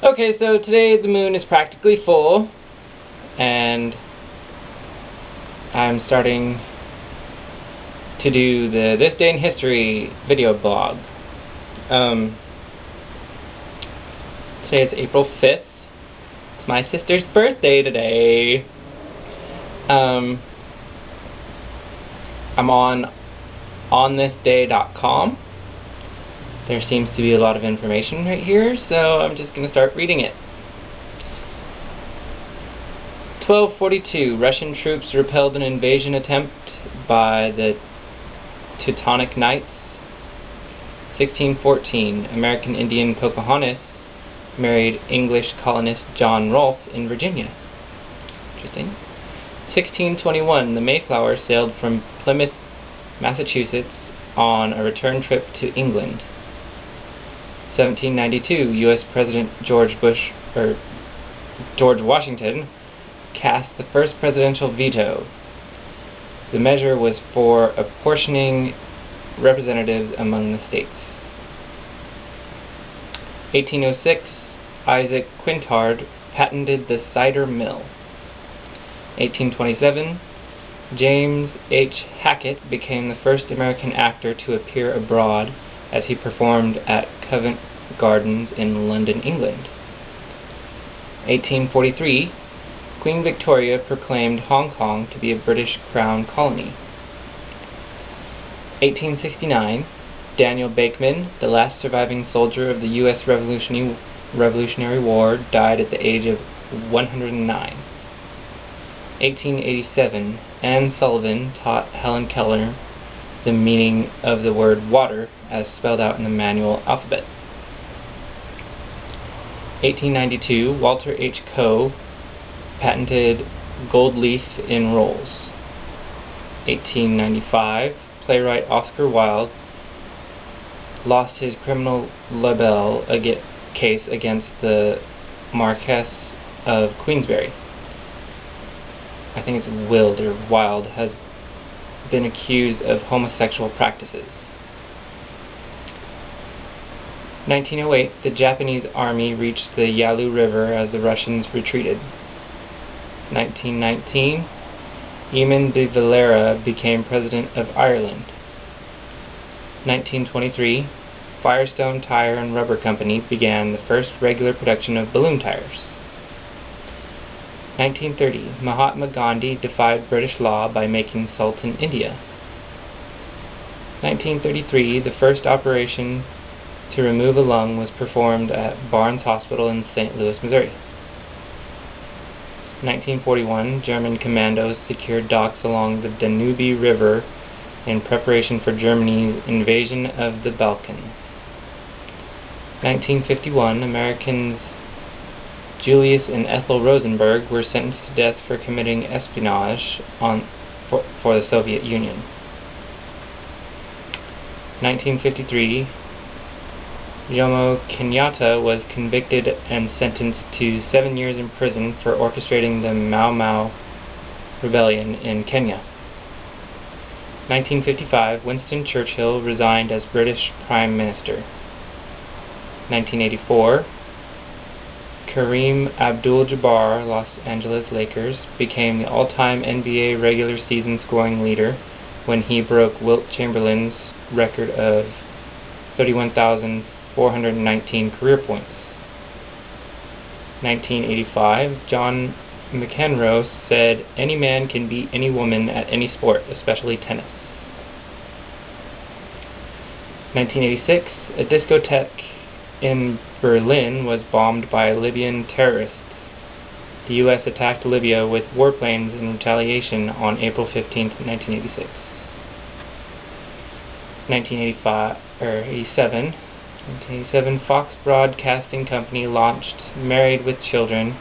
Okay, so today the moon is practically full, and I'm starting to do the This Day in History video blog. Today is April 5th. It's my sister's birthday today. I'm on onthisday.com. There seems to be a lot of information right here, so I'm just going to start reading it. 1242, Russian troops repelled an invasion attempt by the Teutonic Knights. 1614, American Indian Pocahontas married English colonist John Rolfe in Virginia. Interesting. 1621, the Mayflower sailed from Plymouth, Massachusetts on a return trip to England. 1792, U.S. President George Washington cast the first presidential veto. The measure was for apportioning representatives among the states. 1806, Isaac Quintard patented the cider mill. 1827, James H. Hackett became the first American actor to appear abroad as he performed at Covent Gardens in London, England. 1843, Queen Victoria proclaimed Hong Kong to be a British Crown colony. 1869, Daniel Bakeman, the last surviving soldier of the U.S. Revolutionary War, died at the age of 109. 1887, Anne Sullivan taught Helen Keller the meaning of the word water as spelled out in the manual alphabet. 1892, Walter H. Coe patented gold leaf in rolls. 1895, playwright Oscar Wilde lost his criminal libel case against the Marquess of Queensberry. I think it's Wilde or Wilde, has been accused of homosexual practices. 1908, the Japanese army reached the Yalu River as the Russians retreated. 1919, Eamon de Valera became President of Ireland. 1923, Firestone Tire and Rubber Company began the first regular production of balloon tires. 1930, Mahatma Gandhi defied British law by making salt in India. 1933, the first operation to remove a lung was performed at Barnes Hospital in St. Louis, Missouri. 1941, German commandos secured docks along the Danube River in preparation for Germany's invasion of the Balkans. 1951, Americans Julius and Ethel Rosenberg were sentenced to death for committing espionage for the Soviet Union. 1953, Jomo Kenyatta was convicted and sentenced to 7 years in prison for orchestrating the Mau Mau rebellion in Kenya. 1955, Winston Churchill resigned as British Prime Minister. 1984, Kareem Abdul-Jabbar, Los Angeles Lakers, became the all-time NBA regular season scoring leader when he broke Wilt Chamberlain's record of 31,419 career points. 1985, John McEnroe said, "Any man can beat any woman at any sport, especially tennis." 1986, a discotheque in Berlin was bombed by Libyan terrorists. The U.S. attacked Libya with warplanes in retaliation on April 15, 1986. 1987, Fox Broadcasting Company launched Married with Children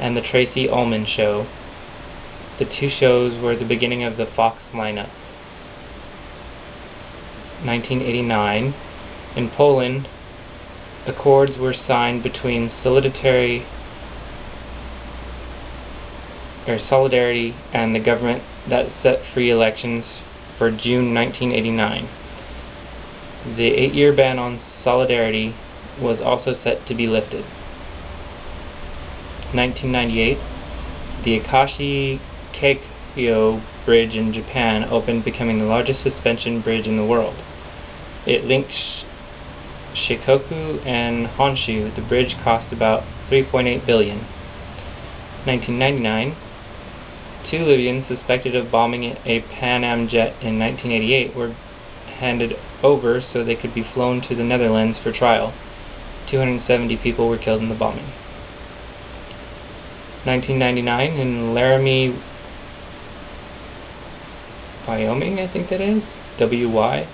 and The Tracy Ullman Show. The two shows were the beginning of the Fox lineup. 1989, in Poland, accords were signed between Solidarity and the government that set free elections for June 1989. The 8-year ban on Solidarity was also set to be lifted. 1998, the Akashi Keikyo Bridge in Japan opened, becoming the largest suspension bridge in the world. It links Shikoku and Honshu. The bridge cost about $3.8 billion. 1999, two Libyans suspected of bombing a Pan Am jet in 1988 were handed over so they could be flown to the Netherlands for trial. 270 people were killed in the bombing. 1999, in Laramie, Wyoming, I think that is, W-Y,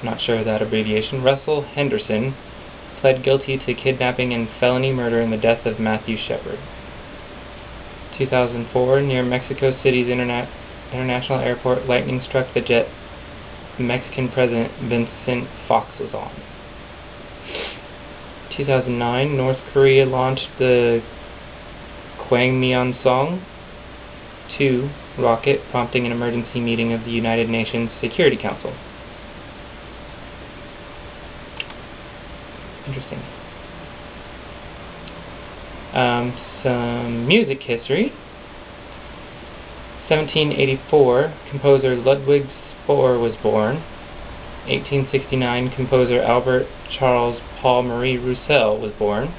not sure of that abbreviation, Russell Henderson pled guilty to kidnapping and felony murder in the death of Matthew Shepard. 2004, near Mexico City's International Airport, lightning struck the jet Mexican President Vicente Fox was on. 2009, North Korea launched the Kwangmyeon-song 2 rocket, prompting an emergency meeting of the United Nations Security Council. Interesting. Some music history. 1784, composer Ludwig Spohr was born. 1869, composer Albert Charles Paul Marie Roussel was born.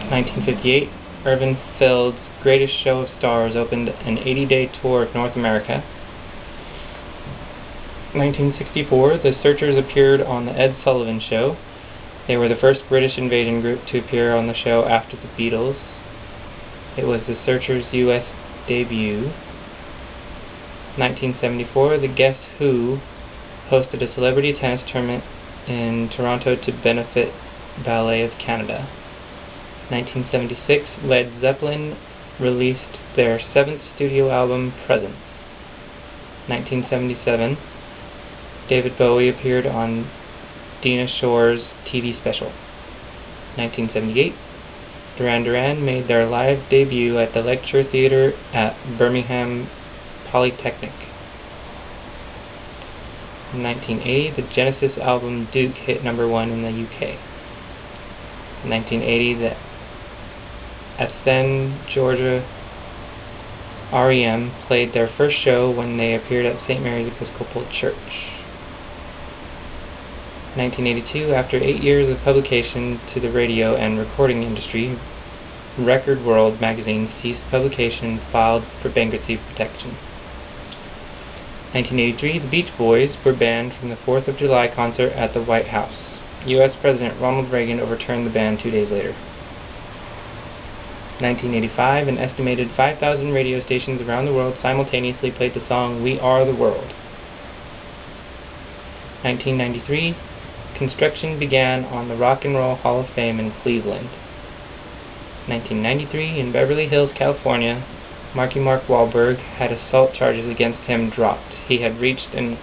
1958, Irvin Feld's Greatest Show of Stars opened an 80-day tour of North America. 1964, the Searchers appeared on The Ed Sullivan Show. They were the first British invasion group to appear on the show after the Beatles. It was the Searchers' U.S. debut. 1974, the Guess Who hosted a celebrity tennis tournament in Toronto to benefit Ballet of Canada. 1976, Led Zeppelin released their 7th studio album, Presence. 1977, David Bowie appeared on Dinah Shore's TV special. 1978, Duran Duran made their live debut at the Lecture Theatre at Birmingham Polytechnic. In 1980, the Genesis album Duke hit #1 in the UK. In 1980, the Athens, Georgia REM played their first show when they appeared at St. Mary's Episcopal Church. 1982, after 8 years of publication to the radio and recording industry, Record World magazine ceased publication and filed for bankruptcy protection. 1983, the Beach Boys were banned from the 4th of July concert at the White House. U.S. President Ronald Reagan overturned the ban 2 days later. 1985, an estimated 5,000 radio stations around the world simultaneously played the song We Are the World. 1993, construction began on the Rock and Roll Hall of Fame in Cleveland. 1993, in Beverly Hills, California, Marky Mark Wahlberg had assault charges against him dropped. He had reached an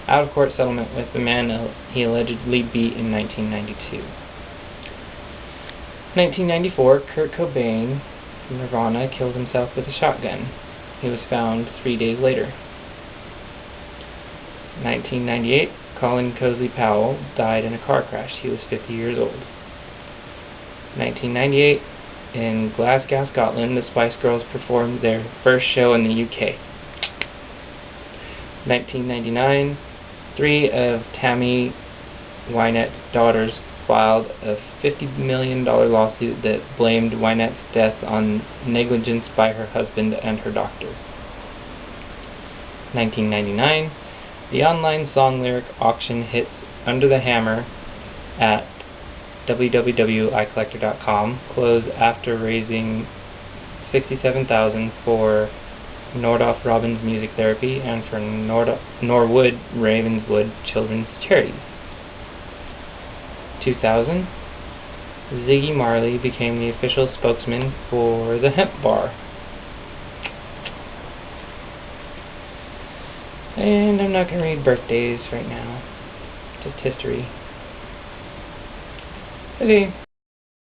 out-of-court settlement with the man he allegedly beat in 1992. 1994, Kurt Cobain from Nirvana killed himself with a shotgun. He was found 3 days later. 1998, Colin Cosley Powell died in a car crash. He was 50 years old. 1998, in Glasgow, Scotland, the Spice Girls performed their first show in the UK. 1999, 3 of Tammy Wynette's daughters filed a $50 million lawsuit that blamed Wynette's death on negligence by her husband and her doctor. 1999, the online song lyric auction hits Under the Hammer at www.icollector.com closed after raising $67,000 for Nordhoff Robbins Music Therapy and for Norwood Ravenswood Children's Charities. 2000, Ziggy Marley became the official spokesman for the hemp bar. And I'm not going to read birthdays right now, just history. Okay.